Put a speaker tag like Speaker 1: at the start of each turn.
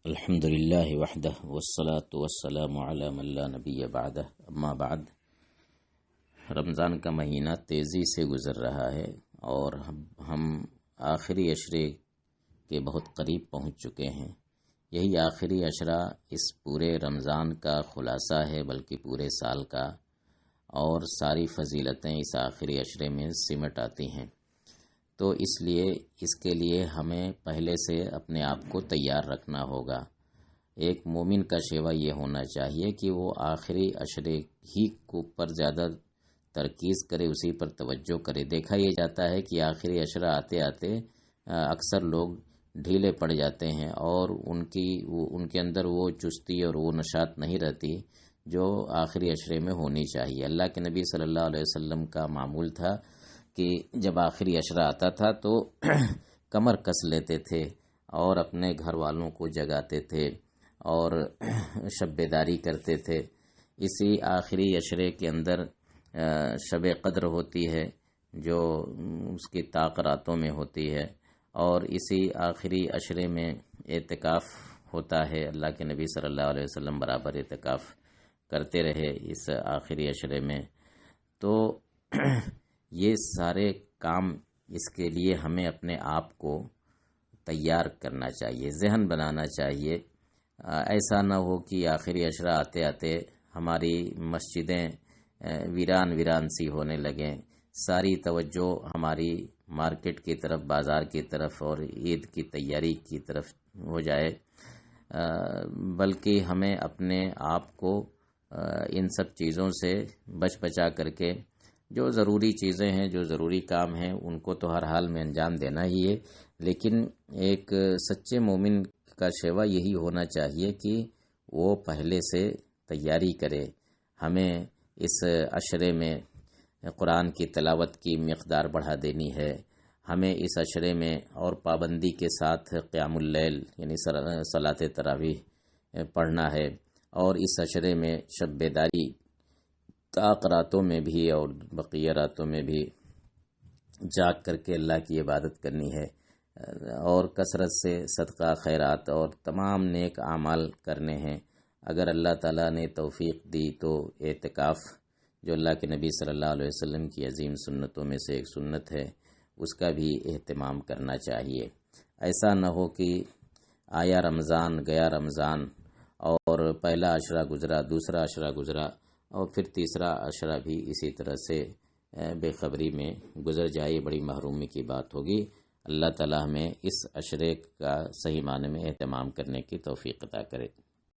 Speaker 1: الحمد للہ وحدہ والصلاة والسلام علی من لا نبی بعدہ اما بعد۔ رمضان کا مہینہ تیزی سے گزر رہا ہے اور ہم آخری عشرے کے بہت قریب پہنچ چکے ہیں۔ یہی آخری عشرہ اس پورے رمضان کا خلاصہ ہے، بلکہ پورے سال کا، اور ساری فضیلتیں اس آخری عشرے میں سمٹ آتی ہیں۔ تو اس کے لیے ہمیں پہلے سے اپنے آپ کو تیار رکھنا ہوگا۔ ایک مومن کا شیوا یہ ہونا چاہیے کہ وہ آخری عشرے ہی کو پر زیادہ ترکیز کرے، اسی پر توجہ کرے۔ دیکھا یہ جاتا ہے کہ آخری عشرہ آتے آتے اکثر لوگ ڈھیلے پڑ جاتے ہیں اور ان کے اندر وہ چستی اور وہ نشاط نہیں رہتی جو آخری عشرے میں ہونی چاہیے۔ اللہ کے نبی صلی اللہ علیہ وسلم کا معمول تھا کہ جب آخری عشرہ آتا تھا تو کمر کس لیتے تھے اور اپنے گھر والوں کو جگاتے تھے اور شب بیداری کرتے تھے۔ اسی آخری عشرے کے اندر شب قدر ہوتی ہے جو اس کی طاق راتوں میں ہوتی ہے، اور اسی آخری عشرے میں اعتکاف ہوتا ہے۔ اللہ کے نبی صلی اللہ علیہ وسلم برابر اعتکاف کرتے رہے اس آخری عشرے میں۔ تو یہ سارے کام، اس کے لیے ہمیں اپنے آپ کو تیار کرنا چاہیے، ذہن بنانا چاہیے۔ ایسا نہ ہو کہ آخری عشرہ آتے آتے ہماری مسجدیں ویران سی ہونے لگیں، ساری توجہ ہماری مارکیٹ کی طرف، بازار کی طرف اور عید کی تیاری کی طرف ہو جائے، بلکہ ہمیں اپنے آپ کو ان سب چیزوں سے بچا کر کے جو ضروری چیزیں ہیں، جو ضروری کام ہیں، ان کو تو ہر حال میں انجام دینا ہی ہے، لیکن ایک سچے مومن کا شیوا یہی ہونا چاہیے کہ وہ پہلے سے تیاری کرے۔ ہمیں اس عشرے میں قرآن کی تلاوت کی مقدار بڑھا دینی ہے، ہمیں اس عشرے میں اور پابندی کے ساتھ قیام اللیل یعنی صلاۃ تراویح پڑھنا ہے، اور اس عشرے میں شب بیداری طاق راتوں میں بھی اور بقیہ راتوں میں بھی جاگ کر کے اللہ کی عبادت کرنی ہے، اور کثرت سے صدقہ خیرات اور تمام نیک اعمال کرنے ہیں۔ اگر اللہ تعالیٰ نے توفیق دی تو اعتکاف، جو اللہ کے نبی صلی اللہ علیہ وسلم کی عظیم سنتوں میں سے ایک سنت ہے، اس کا بھی اہتمام کرنا چاہیے۔ ایسا نہ ہو کہ آیا رمضان گیا رمضان اور پہلا عشرہ گزرا، دوسرا عشرہ گزرا اور پھر تیسرا عشرہ بھی اسی طرح سے بے خبری میں گزر جائے، بڑی محرومی کی بات ہوگی۔ اللہ تعالیٰ ہمیں اس عشرے کا صحیح معنی میں اہتمام کرنے کی توفیق عطا کرے۔